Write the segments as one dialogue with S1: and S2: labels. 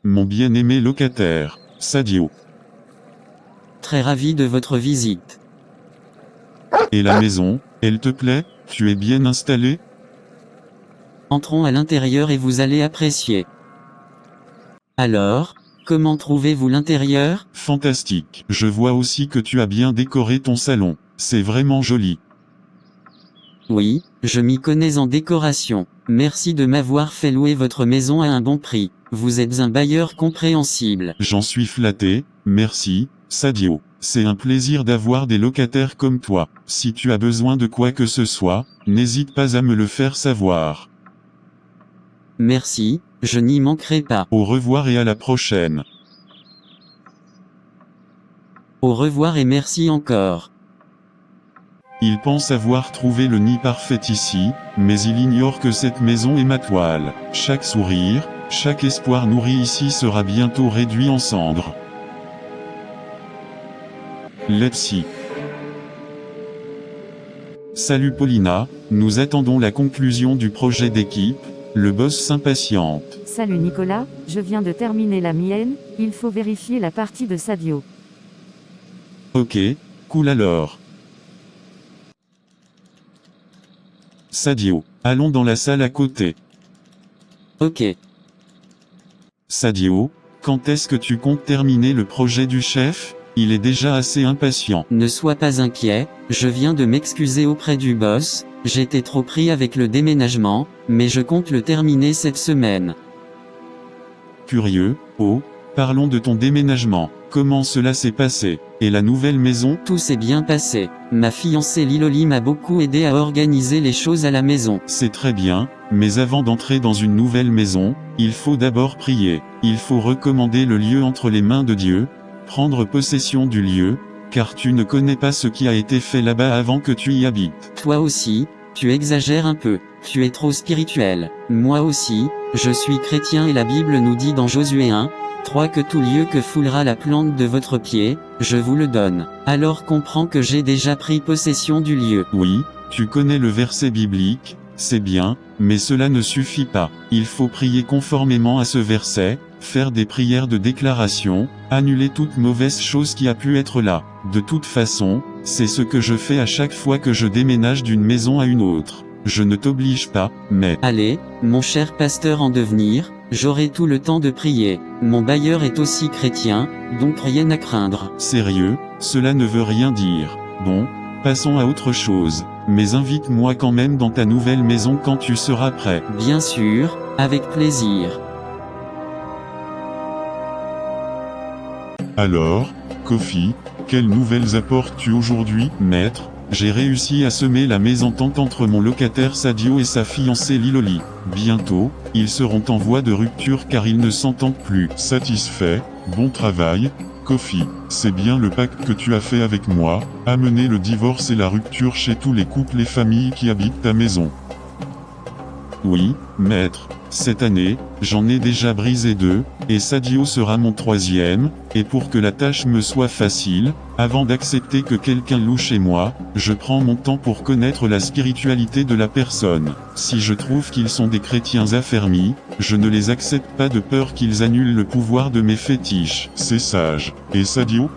S1: mon bien-aimé locataire, Sadio.
S2: Très ravi de votre visite.
S1: Et la maison, elle te plaît? Tu es bien installé?
S2: Entrons à l'intérieur et vous allez apprécier. Alors, comment trouvez-vous l'intérieur?
S1: Fantastique. Je vois aussi que tu as bien décoré ton salon. C'est vraiment joli.
S2: Oui, je m'y connais en décoration. Merci de m'avoir fait louer votre maison à un bon prix. Vous êtes un bailleur compréhensible.
S1: J'en suis flatté, merci, Sadio. C'est un plaisir d'avoir des locataires comme toi. Si tu as besoin de quoi que ce soit, n'hésite pas à me le faire savoir.
S2: Merci, je n'y manquerai pas.
S1: Au revoir et à la prochaine.
S2: Au revoir et merci encore.
S1: Il pense avoir trouvé le nid parfait ici, mais il ignore que cette maison est ma toile. Chaque sourire, chaque espoir nourri ici sera bientôt réduit en cendres. Let's see. Salut Paulina, nous attendons la conclusion du projet d'équipe, le boss s'impatiente.
S3: Salut Nicolas, je viens de terminer la mienne, il faut vérifier la partie de Sadio.
S1: Ok, cool alors. Sadio, allons dans la salle à côté.
S2: Ok.
S1: Sadio, quand est-ce que tu comptes terminer le projet du chef? Il est déjà assez impatient.
S2: Ne sois pas inquiet, je viens de m'excuser auprès du boss, j'étais trop pris avec le déménagement, mais je compte le terminer cette semaine.
S1: Curieux, oh, parlons de ton déménagement. Comment cela s'est passé? Et la nouvelle maison?
S2: Tout s'est bien passé. Ma fiancée Liloli m'a beaucoup aidé à organiser les choses à la maison.
S1: C'est très bien, mais avant d'entrer dans une nouvelle maison, il faut d'abord prier. Il faut recommander le lieu entre les mains de Dieu, prendre possession du lieu, car tu ne connais pas ce qui a été fait là-bas avant que tu y habites.
S2: Toi aussi, tu exagères un peu. Tu es trop spirituel. Moi aussi, je suis chrétien et la Bible nous dit dans Josué 1, 3 que tout lieu que foulera la plante de votre pied, je vous le donne. Alors comprends que j'ai déjà pris possession du lieu.
S1: Oui, tu connais le verset biblique, c'est bien, mais cela ne suffit pas. Il faut prier conformément à ce verset, faire des prières de déclaration, annuler toute mauvaise chose qui a pu être là. De toute façon, c'est ce que je fais à chaque fois que je déménage d'une maison à une autre. Je ne t'oblige pas, mais...
S2: Allez, mon cher pasteur en devenir, j'aurai tout le temps de prier. Mon bailleur est aussi chrétien, donc rien à craindre.
S1: Sérieux, cela ne veut rien dire. Bon, passons à autre chose. Mais invite-moi quand même dans ta nouvelle maison quand tu seras prêt.
S2: Bien sûr, avec plaisir.
S1: Alors, Kofi, quelles nouvelles apportes-tu aujourd'hui, maître? J'ai réussi à semer la mésentente entre mon locataire Sadio et sa fiancée Liloli. Bientôt, ils seront en voie de rupture car ils ne s'entendent plus. Satisfait, bon travail, Kofi. C'est bien le pacte que tu as fait avec moi, amener le divorce et la rupture chez tous les couples et familles qui habitent ta maison. Oui, maître. Cette année, j'en ai déjà brisé 2, et Sadio sera mon 3e, et pour que la tâche me soit facile, avant d'accepter que quelqu'un loue chez moi, je prends mon temps pour connaître la spiritualité de la personne. Si je trouve qu'ils sont des chrétiens affermis, je ne les accepte pas de peur qu'ils annulent le pouvoir de mes fétiches. C'est sage. Et Sadio?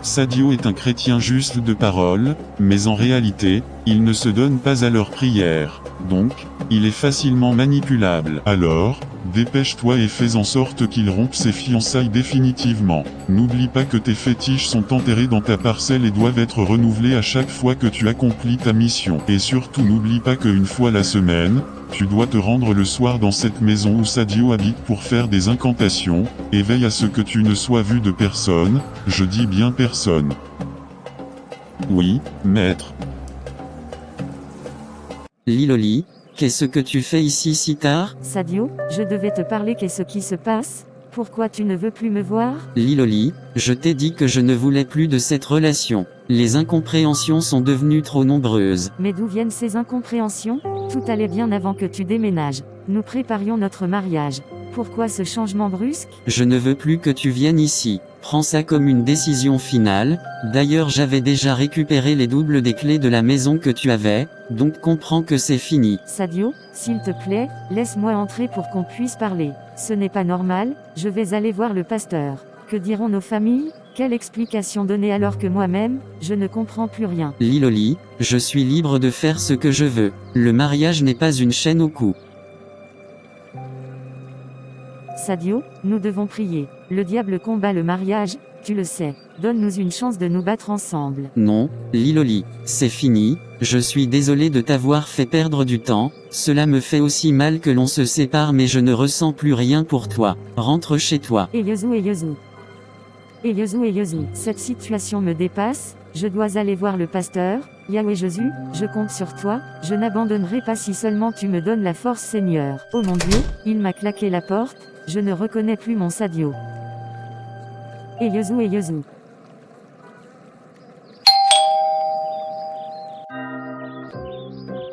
S1: Sadio est un chrétien juste de parole, mais en réalité, il ne se donne pas à leurs prières. Donc, il est facilement manipulable. Alors, dépêche-toi et fais en sorte qu'il rompe ses fiançailles définitivement. N'oublie pas que tes fétiches sont enterrés dans ta parcelle et doivent être renouvelés à chaque fois que tu accomplis ta mission. Et surtout n'oublie pas qu'une fois la semaine, tu dois te rendre le soir dans cette maison où Sadio habite pour faire des incantations, et veille à ce que tu ne sois vu de personne, je dis bien personne. Oui, maître.
S2: Liloli, qu'est-ce que tu fais ici si tard?
S3: Sadio, je devais te parler, qu'est-ce qui se passe? Pourquoi tu ne veux plus me voir?
S2: Liloli, je t'ai dit que je ne voulais plus de cette relation. Les incompréhensions sont devenues trop nombreuses.
S3: Mais d'où viennent ces incompréhensions? Tout allait bien avant que tu déménages. Nous préparions notre mariage. Pourquoi ce changement brusque?
S2: Je ne veux plus que tu viennes ici. Prends ça comme une décision finale. D'ailleurs, j'avais déjà récupéré les doubles des clés de la maison que tu avais, donc comprends que c'est fini.
S3: Sadio, s'il te plaît, laisse-moi entrer pour qu'on puisse parler. Ce n'est pas normal, je vais aller voir le pasteur. Que diront nos familles? Quelle explication donner alors que moi-même, je ne comprends plus rien?
S2: Liloli, je suis libre de faire ce que je veux. Le mariage n'est pas une chaîne au cou.
S3: Sadio, nous devons prier. Le diable combat le mariage, tu le sais. Donne-nous une chance de nous battre ensemble.
S2: Non, Liloli, c'est fini, je suis désolé de t'avoir fait perdre du temps, cela me fait aussi mal que l'on se sépare mais je ne ressens plus rien pour toi. Rentre chez toi.
S3: Eliezu. Cette situation me dépasse, je dois aller voir le pasteur. Yahweh Jésus, je compte sur toi, je n'abandonnerai pas si seulement tu me donnes la force Seigneur. Oh mon Dieu, il m'a claqué la porte, je ne reconnais plus mon Sadio. Eliezu.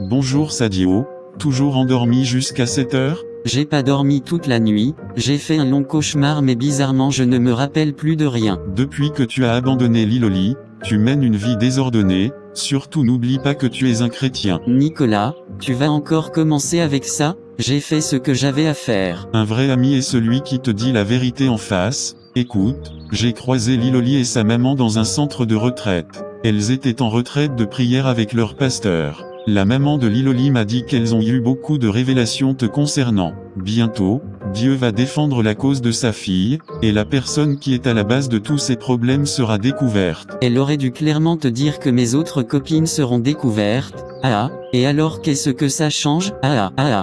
S1: Bonjour Sadio, toujours endormi jusqu'à 7 heures?
S2: J'ai pas dormi toute la nuit, j'ai fait un long cauchemar mais bizarrement je ne me rappelle plus de rien.
S1: Depuis que tu as abandonné Liloli, tu mènes une vie désordonnée, surtout n'oublie pas que tu es un chrétien.
S2: Nicolas, tu vas encore commencer avec ça? J'ai fait ce que j'avais à faire.
S1: Un vrai ami est celui qui te dit la vérité en face. Écoute, j'ai croisé Liloli et sa maman dans un centre de retraite. Elles étaient en retraite de prière avec leur pasteur. La maman de Liloli m'a dit qu'elles ont eu beaucoup de révélations te concernant. Bientôt, Dieu va défendre la cause de sa fille, et la personne qui est à la base de tous ces problèmes sera découverte.
S2: Elle aurait dû clairement te dire que mes autres copines seront découvertes. Et alors qu'est-ce que ça change?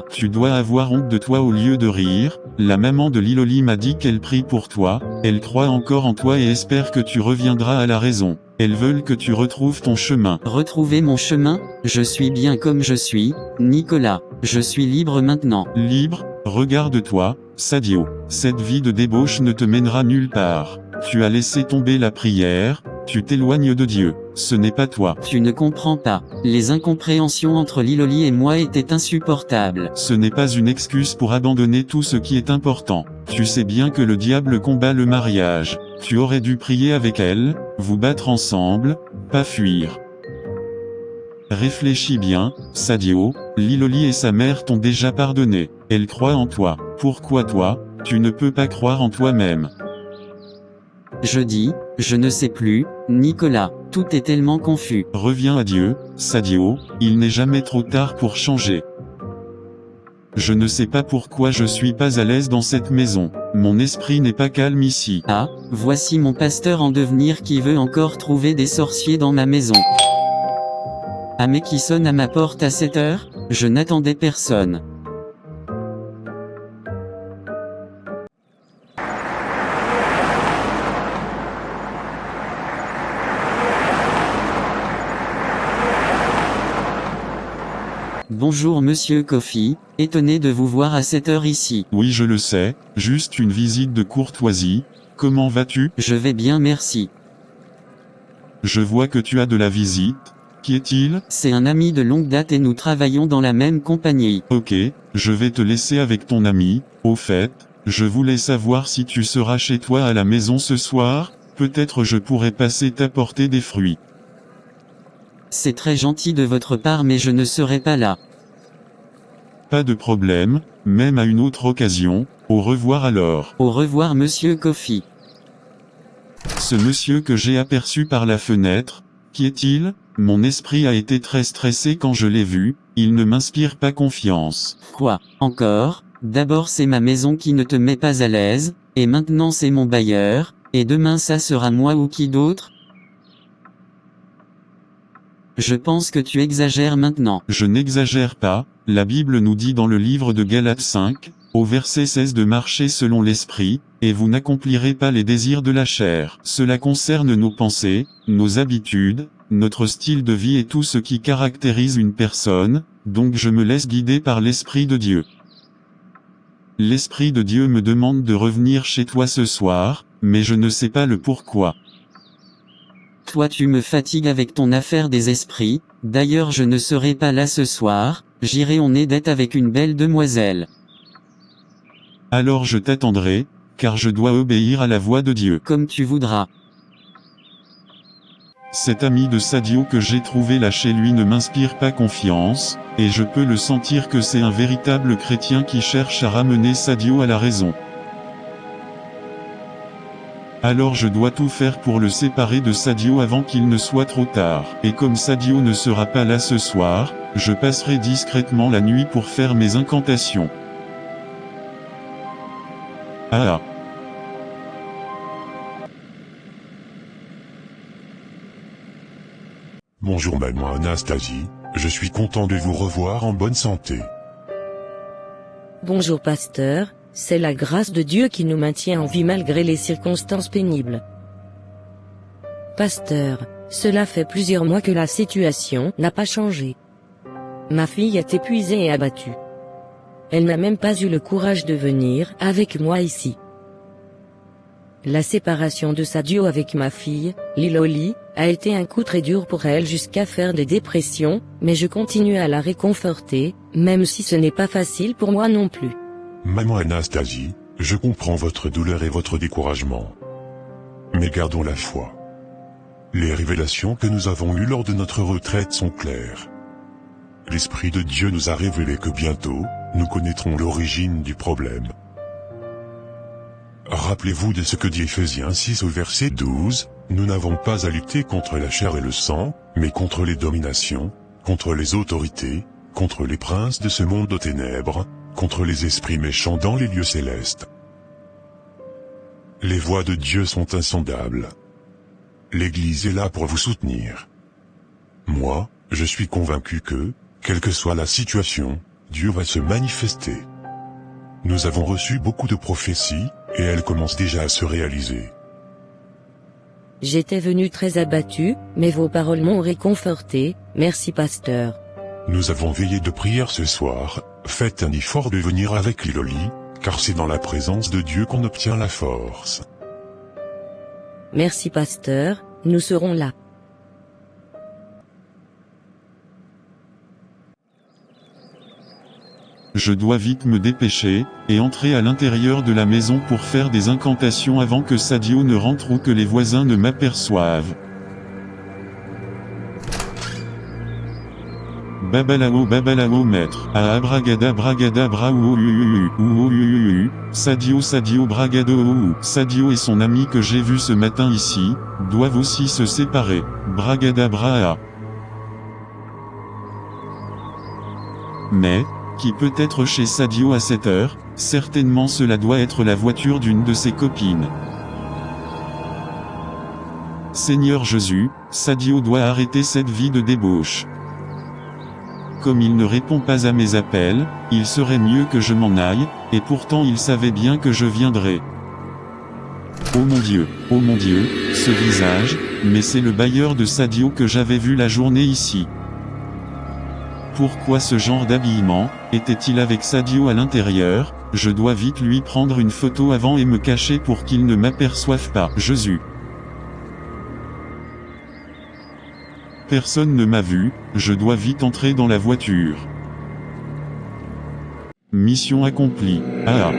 S1: Tu dois avoir honte de toi au lieu de rire. La maman de Liloli m'a dit qu'elle prie pour toi, elle croit encore en toi et espère que tu reviendras à la raison. Elles veulent que tu retrouves ton chemin.
S2: Retrouver mon chemin? Je suis bien comme je suis, Nicolas. Je suis libre maintenant.
S1: Libre? Regarde-toi, Sadio. Cette vie de débauche ne te mènera nulle part. Tu as laissé tomber la prière, tu t'éloignes de Dieu. Ce n'est pas toi.
S2: Tu ne comprends pas. Les incompréhensions entre Liloli et moi étaient insupportables.
S1: Ce n'est pas une excuse pour abandonner tout ce qui est important. Tu sais bien que le diable combat le mariage. Tu aurais dû prier avec elle, vous battre ensemble, pas fuir. Réfléchis bien, Sadio, Liloli et sa mère t'ont déjà pardonné. Elle croit en toi. Pourquoi toi, tu ne peux pas croire en toi-même?
S2: Je ne sais plus, Nicolas, tout est tellement confus.
S1: Reviens à Dieu, Sadio, il n'est jamais trop tard pour changer. Je ne sais pas pourquoi je suis pas à l'aise dans cette maison. Mon esprit n'est pas calme ici.
S2: Voici mon pasteur en devenir qui veut encore trouver des sorciers dans ma maison. Mais qui sonne à ma porte à 7 heures? Je n'attendais personne. Bonjour Monsieur Coffee, étonné de vous voir à 7 heures ici.
S1: Oui, je le sais, juste une visite de courtoisie. Comment vas-tu?
S2: Je vais bien, merci.
S1: Je vois que tu as de la visite. Qui est-il?
S2: C'est un ami de longue date et nous travaillons dans la même compagnie.
S1: Ok, je vais te laisser avec ton ami. Au fait, je voulais savoir si tu seras chez toi à la maison ce soir, peut-être je pourrais passer t'apporter des fruits.
S2: C'est très gentil de votre part mais je ne serai pas là.
S1: Pas de problème, même à une autre occasion. Au revoir alors.
S2: Au revoir Monsieur Coffee.
S1: Ce monsieur que j'ai aperçu par la fenêtre, qui est-il? Mon esprit a été très stressé quand je l'ai vu, il ne m'inspire pas confiance.
S2: Quoi, encore? D'abord c'est ma maison qui ne te met pas à l'aise, et maintenant c'est mon bailleur, et demain ça sera moi ou qui d'autre? Je pense que tu exagères maintenant.
S1: Je n'exagère pas, la Bible nous dit dans le livre de Galates 5, au verset 16 de marcher selon l'esprit, et vous n'accomplirez pas les désirs de la chair. Cela concerne nos pensées, nos habitudes, notre style de vie et tout ce qui caractérise une personne, donc je me laisse guider par l'Esprit de Dieu. L'Esprit de Dieu me demande de revenir chez toi ce soir, mais je ne sais pas le pourquoi.
S2: Toi tu me fatigues avec ton affaire des esprits, d'ailleurs je ne serai pas là ce soir, j'irai en Édette avec une belle demoiselle.
S1: Alors je t'attendrai, car je dois obéir à la voix de Dieu.
S2: Comme tu voudras.
S1: Cet ami de Sadio que j'ai trouvé là chez lui ne m'inspire pas confiance, et je peux le sentir que c'est un véritable chrétien qui cherche à ramener Sadio à la raison. Alors je dois tout faire pour le séparer de Sadio avant qu'il ne soit trop tard. Et comme Sadio ne sera pas là ce soir, je passerai discrètement la nuit pour faire mes incantations. Ah.
S4: Bonjour maman Anastasie, je suis content de vous revoir en bonne santé.
S5: Bonjour pasteur, c'est la grâce de Dieu qui nous maintient en vie malgré les circonstances pénibles. Pasteur, cela fait plusieurs mois que la situation n'a pas changé. Ma fille est épuisée et abattue. Elle n'a même pas eu le courage de venir avec moi ici. La séparation de Sadio avec ma fille, Liloli, a été un coup très dur pour elle jusqu'à faire des dépressions, mais je continue à la réconforter, même si ce n'est pas facile pour moi non plus.
S4: Maman Anastasie, je comprends votre douleur et votre découragement. Mais gardons la foi. Les révélations que nous avons eues lors de notre retraite sont claires. L'Esprit de Dieu nous a révélé que bientôt, nous connaîtrons l'origine du problème. Rappelez-vous de ce que dit Ephésiens 6 au verset 12, nous n'avons pas à lutter contre la chair et le sang, mais contre les dominations, contre les autorités, contre les princes de ce monde aux ténèbres, contre les esprits méchants dans les lieux célestes. Les voies de Dieu sont insondables. L'Église est là pour vous soutenir. Moi, je suis convaincu que, quelle que soit la situation, Dieu va se manifester. Nous avons reçu beaucoup de prophéties, et elles commencent déjà à se réaliser.
S5: J'étais venu très abattu, mais vos paroles m'ont réconforté, merci pasteur.
S4: Nous avons veillé de prière ce soir, faites un effort de venir avec Liloli, car c'est dans la présence de Dieu qu'on obtient la force.
S5: Merci pasteur, nous serons là.
S1: Je dois vite me dépêcher, et entrer à l'intérieur de la maison pour faire des incantations avant que Sadio ne rentre ou que les voisins ne m'aperçoivent. Babalao maître. Abragada bragada bra ou Sadio bragado. Sadio et son ami que j'ai vu ce matin ici, doivent aussi se séparer. Bragada braa. Mais, qui peut être chez Sadio à cette heure? Certainement cela doit être la voiture d'une de ses copines. Seigneur Jésus, Sadio doit arrêter cette vie de débauche. Comme il ne répond pas à mes appels, il serait mieux que je m'en aille, et pourtant il savait bien que je viendrais. Oh mon Dieu, ce visage, mais c'est le bailleur de Sadio que j'avais vu la journée ici. Pourquoi ce genre d'habillement? Était-il avec Sadio à l'intérieur? Je dois vite lui prendre une photo avant et me cacher pour qu'il ne m'aperçoive pas. Jésus. Personne ne m'a vu, je dois vite entrer dans la voiture. Mission accomplie. Ah.